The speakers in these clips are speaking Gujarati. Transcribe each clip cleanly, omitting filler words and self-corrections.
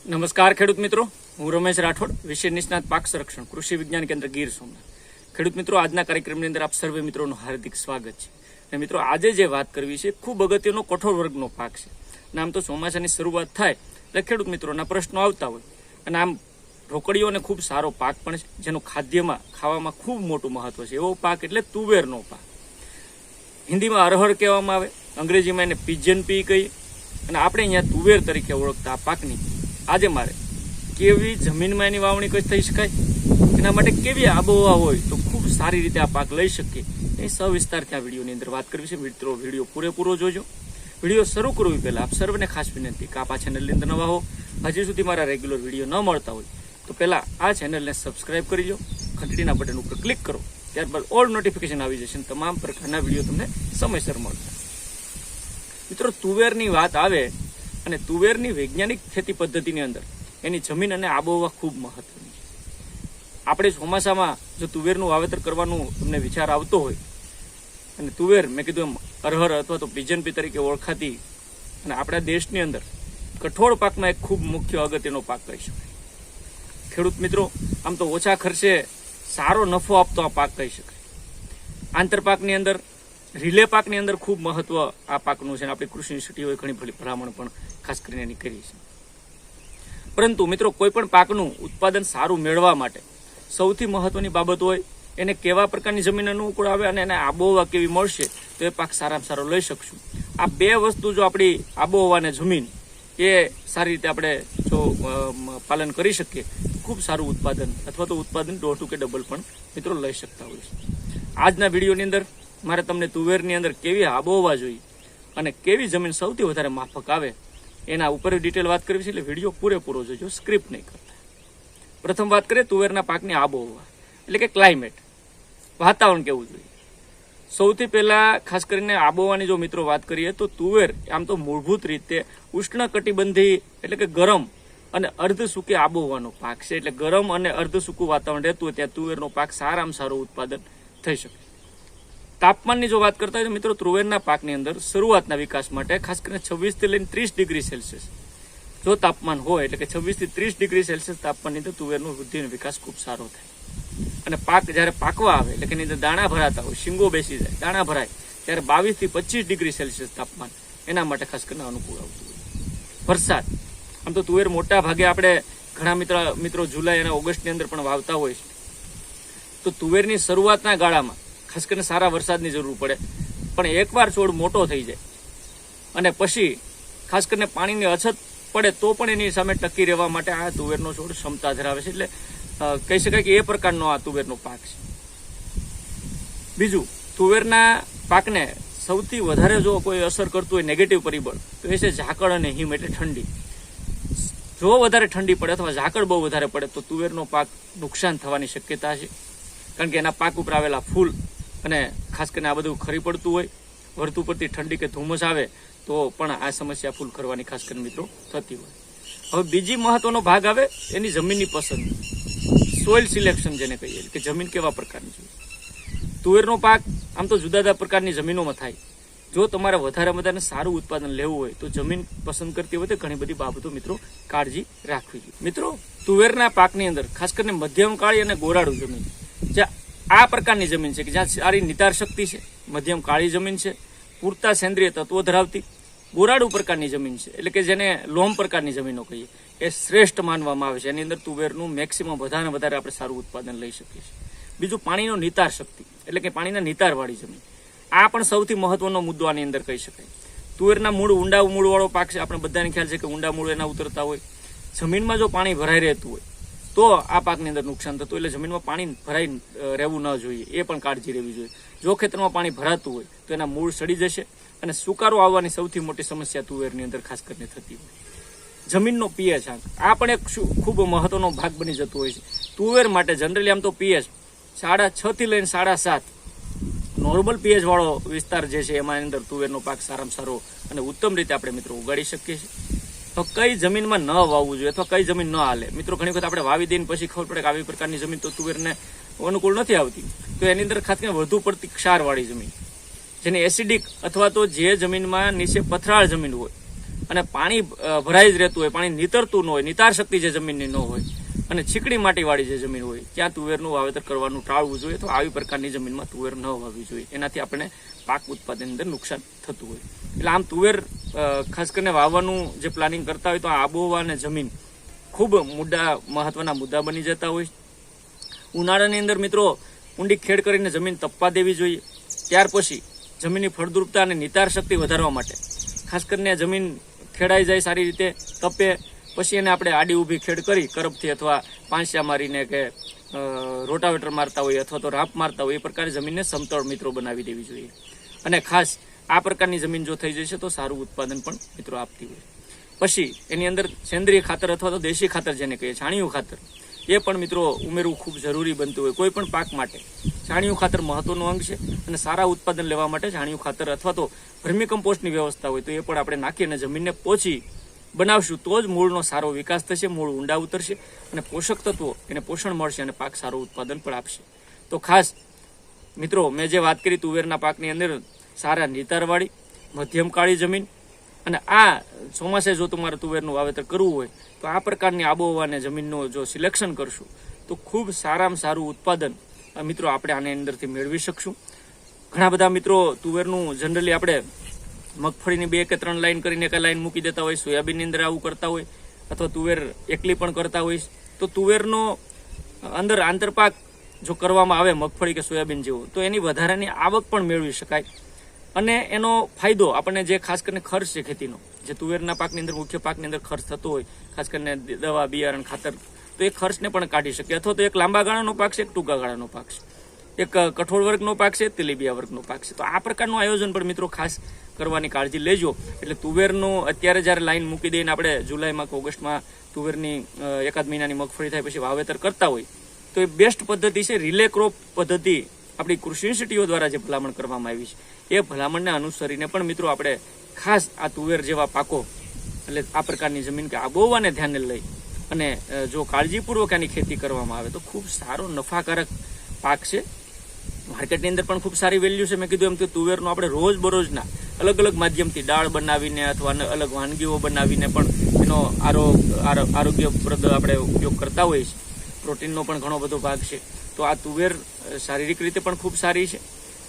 નમસ્કાર ખેડૂત મિત્રો, હું રમેશ રાઠોડ, વિષય નિષ્ણાત પાક સંરક્ષણ, કૃષિ વિજ્ઞાન કેન્દ્ર ગીર સોમનાથ. ખેડૂત મિત્રો, આજના કાર્યક્રમની અંદર આપ સર્વે મિત્રોનું હાર્દિક સ્વાગત છે. અને મિત્રો, આજે જે વાત કરવી છે ખૂબ અગત્યનો કઠોળ વર્ગનો પાક છે. અને આમ તો ચોમાસાની શરૂઆત થાય એટલે ખેડૂત મિત્રોના પ્રશ્નો આવતા હોય, અને આમ ઢોકળીઓ અને ખૂબ સારો પાક પણ છે, જેનું ખાદ્યમાં ખાવામાં ખૂબ મોટું મહત્વ છે. એવો પાક એટલે તુવેરનો પાક. હિન્દીમાં અરહર કહેવામાં આવે, અંગ્રેજીમાં એને પિજન પી કહીએ, અને આપણે અહીંયા તુવેર તરીકે ઓળખતા આ પાકની આજે મારે કેવી જમીનમાં એની વાવણી થઈ શકાય, એના માટે કેવી આબોહવા હોય તો ખૂબ સારી રીતે આ પાક લઈ શકીએ, એ સવિસ્તારથી આ વિડીયોની અંદર વાત કરવી છે. મિત્રો, વિડીયો પૂરેપૂરો જોજો. વિડીયો શરૂ કરવી પહેલાં આપ સર્વને ખાસ વિનંતી કે આપ આ ચેનલની અંદર નવા હો, હજી સુધી મારા રેગ્યુલર વિડીયો ન મળતા હોય તો પહેલાં આ ચેનલને સબસ્ક્રાઇબ કરી લો, ઘંટડીના બટન ઉપર ક્લિક કરો, ત્યારબાદ ઓલ નોટિફિકેશન આવી જશે અને તમામ પ્રકારના વિડીયો તમને સમયસર મળશે. મિત્રો, તુવેરની વાત આવે અને તુવેરની વૈજ્ઞાનિક ખેતી પદ્ધતિની અંદર એની જમીન અને આબોહવા ખૂબ મહત્વની છે. આપણે ચોમાસામાં જો તુવેરનું વાવેતર કરવાનું તમને વિચાર આવતો હોય, અને તુવેર મેં કીધું એમ અરહર અથવા તો પિજનપી તરીકે ઓળખાતી અને આપણા દેશની અંદર કઠોળ પાકમાં એક ખૂબ મુખ્ય અગત્યનો પાક કહી શકાય. ખેડૂત મિત્રો, આમ તો ઓછા ખર્ચે સારો નફો આપતો આ પાક કહી શકાય. આંતરપાકની અંદર રિલે પાકની અંદર ખૂબ મહત્વ આ પાકનું છે. આપણી કૃષિ યુનિવર્સિટીઓએ ઘણી બધી ભલામણ પણ ખાસ કરીને એની કરી છે. પરંતુ મિત્રો, કોઈ પણ પાકનું ઉત્પાદન સારું મેળવવા માટે સૌથી મહત્વની બાબત હોય એને કેવા પ્રકારની જમીન અનુકૂળ આવે અને એને આબોહવા કેવી મળશે તો એ પાક સારામાં સારો લઈ શકશું. આ બે વસ્તુ જો આપણી આબોહવા અને જમીન એ સારી રીતે આપણે જો પાલન કરી શકીએ ખૂબ સારું ઉત્પાદન અથવા તો ઉત્પાદન દોઢું કે ડબલ પણ મિત્રો લઈ શકતા હોય છે. આજના વિડીયોની અંદર મારે તમને તુવેરની અંદર કેવી આબોહવા જોઈએ અને કેવી જમીન સૌથી વધારે માફક આવે એના ઉપર ડિટેલ વાત કરવી છે, એટલે વિડીયો પૂરેપૂરો જોજો, સ્ક્રિપ્ટ નહીં કરતા. પ્રથમ વાત કરીએ તુવેરના પાકની આબોહવા એટલે કે ક્લાઇમેટ, વાતાવરણ કેવું જોઈએ. સૌથી પહેલા ખાસ કરીને આબોહવાની જો મિત્રો વાત કરીએ તો તુવેર આમ તો મૂળભૂત રીતે ઉષ્ણ કટિબંધી એટલે કે ગરમ અને અર્ધ સૂકી આબોહવાનો પાક છે. એટલે ગરમ અને અર્ધ સૂકું વાતાવરણ રહેતું હોય ત્યાં તુવેરનો પાક સારામાં સારું ઉત્પાદન થઈ શકે. તાપમાનની જો વાત કરતા હોય તો મિત્રો, તુવેરના પાકની અંદર શરૂઆતના વિકાસ માટે ખાસ કરીને 26 થી લઈને 30 ડિગ્રી સેલ્સિયસ જો તાપમાન હોય, એટલે કે 26 થી 30 ડિગ્રી સેલ્સિયસ તાપમાનની અંદર તુવેરનો વૃદ્ધિ અને વિકાસ ખૂબ સારો થાય. અને પાક જ્યારે પાકવા આવે એટલે કે એની અંદર દાણા ભરાતા હોય, શીંગો બેસી જાય, દાણા ભરાય ત્યારે 22 થી 25 ડિગ્રી સેલ્સિયસ તાપમાન એના માટે ખાસ કરીને અનુકૂળ આવતું હોય. વરસાદ, આમ તો તુવેર મોટા ભાગે આપણે ઘણા મિત્રો જુલાઈ અને ઓગસ્ટની અંદર પણ વાવતા હોય છે. તો તુવેરની શરૂઆતના ગાળામાં ખાસ કરીને સારા વરસાદની જરૂર પડે, પણ એકવાર છોડ મોટો થઈ જાય અને પછી ખાસ કરીને પાણીની અછત પડે તો પણ એની સામે ટકી રહેવા માટે આ તુવેરનો છોડ ક્ષમતા ધરાવે છે. એટલે કહી શકાય કે એ પ્રકારનો આ તુવેરનો પાક છે. બીજું, તુવેરના પાકને સૌથી વધારે જો કોઈ અસર કરતું હોય નેગેટિવ પરિબળ તો એ છે ઝાકળ અને હિમ એટલે ઠંડી. જો વધારે ઠંડી પડે અથવા ઝાકળ બહુ વધારે પડે તો તુવેરનો પાક નુકસાન થવાની શક્યતા છે, કારણ કે એના પાક ઉપર આવેલા ફૂલ અને ખાસ કરીને આ બધું ખરી પડતું હોય, વધુ પડતી ઠંડી કે ધુમ્મસ આવે તો પણ આ સમસ્યા ફૂલ કરવાની ખાસ કરીને મિત્રો થતી હોય. હવે બીજી મહત્વનો ભાગ આવે એની જમીનની પસંદ, સોઇલ સિલેક્શન જેને કહીએ કે જમીન કેવા પ્રકારની જોઈએ. તુવેરનો પાક આમ તો જુદા જુદા પ્રકારની જમીનોમાં થાય. જો તમારે વધારે સારું ઉત્પાદન લેવું હોય તો જમીન પસંદ કરતી વખતે ઘણી બધી બાબતો મિત્રો કાળજી રાખવી જોઈએ. મિત્રો, તુવેરના પાકની અંદર ખાસ કરીને મધ્યમ કાળી અને ગોરાડું જમીન, જ્યાં આ પ્રકારની જમીન છે કે જ્યાં સારી નિતાર શક્તિ છે, મધ્યમ કાળી જમીન છે, પૂરતા સેન્દ્રિય તત્વો ધરાવતી, ગોરાડુ પ્રકારની જમીન છે એટલે કે જેને લોમ પ્રકારની જમીનો કહીએ, એ શ્રેષ્ઠ માનવામાં આવે છે. એની અંદર તુવેરનું મેક્સિમમ વધારે આપણે સારું ઉત્પાદન લઈ શકીએ છીએ. બીજું, પાણીનો નિતાર શક્તિ એટલે કે પાણીના નિતારવાળી જમીન, આ પણ સૌથી મહત્વનો મુદ્દો આની અંદર કહી શકાય. તુવેરના ઊંડા મૂળવાળો પાક છે, આપણે બધાને ખ્યાલ છે કે ઊંડા મૂળ એના ઉતરતા હોય. જમીનમાં જો પાણી ભરાઈ રહેતું હોય તો આ પાકની અંદર નુકસાન થતું, એટલે જમીનમાં પાણી ભરાઈ રહેવું ન જોઈએ, એ પણ કાળજી રહેવી જોઈએ. જો ખેતરમાં પાણી ભરાતું હોય તો એના મૂળ સડી જશે અને સુકારો આવવાની સૌથી મોટી સમસ્યા તુવેરની અંદર ખાસ કરીને થતી હોય. જમીનનો પીએચ આંક, આ પણ એક ખૂબ મહત્વનો ભાગ બની જતો હોય છે તુવેર માટે. જનરલી આમ તો પીએચ 6.5 થી લઈને 7.5 નોર્મલ પીએચ વાળો વિસ્તાર જે છે એમાં અંદર તુવેરનો પાક સારામાં સારો અને ઉત્તમ રીતે આપણે મિત્રો ઉગાડી શકીએ છીએ. તો કઈ જમીનમાં ન વાવવું જોઈએ અથવા કઈ જમીન ન હાલે? મિત્રો, ઘણી વખત આપણે વાવી દઈને પછી ખબર પડે કે આવી પ્રકારની જમીન તો તુવેરને અનુકૂળ નથી આવતી, તો એની અંદર ખાસ કરીને વધુ પડતી ક્ષારવાળી જમીન, જેને એસિડિક અથવા તો જે જમીનમાં નીચે પથરાળ જમીન હોય અને પાણી ભરાઈ જ રહેતું હોય, પાણી નીતરતું ન હોય, નિતાર શક્તિ જે જમીનની ન હોય અને ચીકણી માટીવાળી જે જમીન હોય ત્યાં તુવેરનું વાવેતર કરવાનું ટાળવું જોઈએ. તો આવી પ્રકારની જમીનમાં તુવેર ન વાવવી જોઈએ, એનાથી આપણે પાક ઉત્પાદન અંદર નુકસાન થતું હોય. એટલે આમ તુવેર ખાસ કરીને વાવવાનું જે પ્લાનિંગ કરતા હોય તો આબોહવા અને જમીન ખૂબ મહત્વના મુદ્દા બની જતા હોય. ઉનાળાની અંદર મિત્રો ઊંડી ખેડ કરીને જમીન તપવા દેવી જોઈએ. ત્યાર પછી જમીનની ફળદ્રુપતા અને નિતાર શક્તિ વધારવા માટે ખાસ કરીને જમીન ખેડાઈ જાય, સારી રીતે તપે, પછી એને આપણે આડી ઊભી ખેડ કરી કરપથી અથવા પાંચિયા મારીને કે રોટાવેટર મારતા હોય અથવા તો રાપ મારતા હોય એ પ્રકારે જમીનને સમતળ મિત્રો બનાવી દેવી જોઈએ. અને ખાસ આ પ્રકારની જમીન જો થઈ જશે તો સારું ઉત્પાદન પણ મિત્રો આપતી હોય. પછી એની અંદર સેન્દ્રિય ખાતર અથવા તો દેશી ખાતર જેને કહીએ છાણિયું ખાતર એ પણ મિત્રો ઉમેરવું ખૂબ જરૂરી બનતું હોય. કોઈ પણ પાક માટે છાણિયું ખાતર મહત્વનો અંગ છે અને સારા ઉત્પાદન લેવા માટે છાણિયું ખાતર અથવા તો વર્મી કમ્પોસ્ટની વ્યવસ્થા હોય તો એ પણ આપણે નાખીને જમીનને પોચી બનાવશું તો જ મૂળનો સારો વિકાસ થશે, મૂળ ઊંડા ઉતરશે અને પોષક તત્વો એને પોષણ મળશે અને પાક સારું ઉત્પાદન પણ આપશે. તો ખાસ મિત્રો મેં જે વાત કરી તુવેરના પાકની અંદર સારા નિતારવાળી મધ્યમ કાળી જમીન અને આ ચોમાસે જો તમારે તુવેરનું વાવેતર કરવું હોય તો આ પ્રકારની આબોહવા અને જમીનનું જો સિલેક્શન કરશું તો ખૂબ સારામાં સારું ઉત્પાદન મિત્રો આપણે આની અંદરથી મેળવી શકશું. ઘણા બધા મિત્રો તુવેરનું જનરલી આપણે મગફળીની 2 કે 3 લાઈન કરીને એક લાઈન મૂકી દેતા હોય, સોયાબીનની અંદર આવું કરતા હોય અથવા તુવેર એકલી પણ કરતા હોય. તો તુવેરનો અંદર આંતરપાક જો કરવામાં આવે મગફળી કે સોયાબીન જેવું તો એની વધારાની આવક પણ મેળવી શકાય અને એનો ફાયદો આપણને જે ખાસ કરીને ખર્ચ છે ખેતીનો, જે તુવેરના પાકની અંદર મુખ્ય પાકની અંદર ખર્ચ થતો હોય ખાસ કરીને દવા, બિયારણ, ખાતર, તો એ ખર્ચને પણ કાઢી શકીએ. અથવા તો એક લાંબા ગાળાનો પાક છે, એક ટૂંકા ગાળાનો પાક છે, એક કઠોળ વર્ગનો પાક છે, તેલીબિયા વર્ગનો પાક છે. તો આ પ્રકારનું આયોજન પણ મિત્રો ખાસ કરવાની કાળજી લેજો. એટલે તુવેરનું અત્યારે જ્યારે લાઈન મૂકી દઈને આપણે જુલાઈમાં કે ઓગસ્ટમાં તુવેરની 1 મહિનાની મગફળી થાય પછી વાવેતર કરતા હોય તો એ બેસ્ટ પદ્ધતિ છે. રિલે ક્રોપ પદ્ધતિ આપણી કૃષિ યુનિવર્સિટીઓ દ્વારા જે ભલામણ કરવામાં આવી છે એ ભલામણને અનુસરીને પણ મિત્રો આપણે ખાસ આ તુવેર જેવા પાકો એટલે આ પ્રકારની જમીન કે આબોહવાને ધ્યાને લઈ અને જો કાળજીપૂર્વક આની ખેતી કરવામાં આવે તો ખૂબ સારો નફાકારક પાક છે. માર્કેટની અંદર પણ ખૂબ સારી વેલ્યુ છે. મેં કીધું એમ કે તુવેરનો આપણે રોજબરોજના અલગ અલગ માધ્યમથી દાળ બનાવીને અથવા અલગ વાનગીઓ બનાવીને પણ એનો આરોગ્યપ્રદ આપણે ઉપયોગ કરતા હોઈએ છીએ. પ્રોટીનનો પણ ઘણો બધો ભાગ છે. તો આ તુવેર શારીરિક રીતે પણ ખૂબ સારી છે.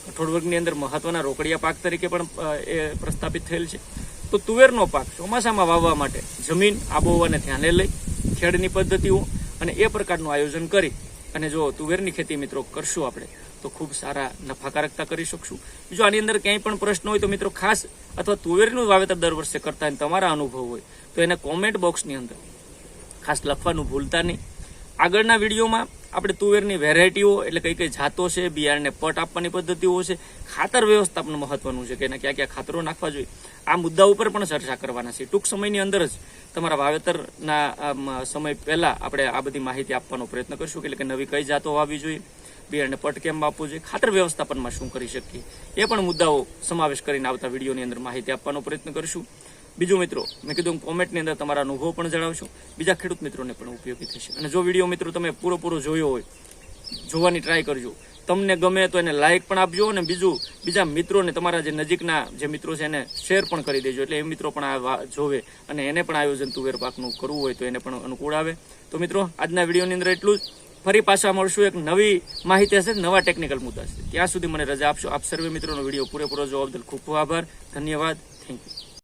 કઠોળ વર્ગની અંદર મહત્વના રોકડિયા પાક તરીકે પણ એ પ્રસ્થાપિત થયેલ છે. તો તુવેરનો પાક ચોમાસામાં વાવવા માટે જમીન આબોહવાને ધ્યાને લઈ ખેડની પદ્ધતિઓ અને એ પ્રકારનું આયોજન કરી અને જો તુવેરની ખેતી મિત્રો કરશું આપણે તો ખૂબ સારા નફાકારકતા કરી શકશું. જો આની અંદર ક્યાંય પણ પ્રશ્ન હોય તો મિત્રો ખાસ અથવા તુવેરનું વાવેતર દર વર્ષે કરતા હોય તમારા અનુભવ હોય તો એને કોમેન્ટ બોક્સની અંદર ખાસ લખવાનું ભૂલતા નહીં. આગળના વિડીયોમાં આપણે તુવેરની વેરાયટીઓ એટલે કઈ કઈ જાતો છે, બિયારણને પટ આપવાની પદ્ધતિઓ છે, ખાતર વ્યવસ્થાપન મહત્વનું છે કે એને ક્યાં ક્યાં ખાતરો નાખવા જોઈએ, આ મુદ્દા ઉપર પણ ચર્ચા કરવાના છે. ટૂંક સમયની અંદર જ તમારા વાવેતરના સમય પહેલા આપણે આ બધી માહિતી આપવાનો પ્રયત્ન કરશું એટલે કે નવી કઈ જાતો વાવવી જોઈએ, બિયારણને પટ કેમ આપવું જોઈએ, ખાતર વ્યવસ્થાપનમાં શું કરી શકીએ એ પણ મુદ્દાઓ સમાવેશ કરીને આવતા વિડીયોની અંદર માહિતી આપવાનો પ્રયત્ન કરશું. બીજું મિત્રો મેં કીધું કોમેન્ટની અંદર તમારા અનુભવ પણ જણાવશો, બીજા ખેડૂત મિત્રોને પણ ઉપયોગી થશે. અને જો વિડીયો મિત્રો તમે પૂરો જોયો હોય જોવાની ટ્રાય કરજો, તમને ગમે તો એને લાઇક પણ આપજો અને બીજા મિત્રોને તમારા જે નજીકના જે મિત્રો છે એને શેર પણ કરી દેજો એટલે એ મિત્રો પણ આ જોવે અને એને પણ આયોજન તુવેર પાકનું કરવું હોય તો એને પણ અનુકૂળ આવે. તો મિત્રો આજના વિડીયોની અંદર એટલું જ. ફરી પાછા મળશું એક નવી માહિતી હશે, નવા ટેકનિકલ મુદ્દા છે. ત્યાં સુધી મને રજા આપશો. આપ સર્વે મિત્રોનો વિડીયો પૂરેપૂરો જોવા બદલ ખૂબ ખૂબ આભાર. ધન્યવાદ. Thank you.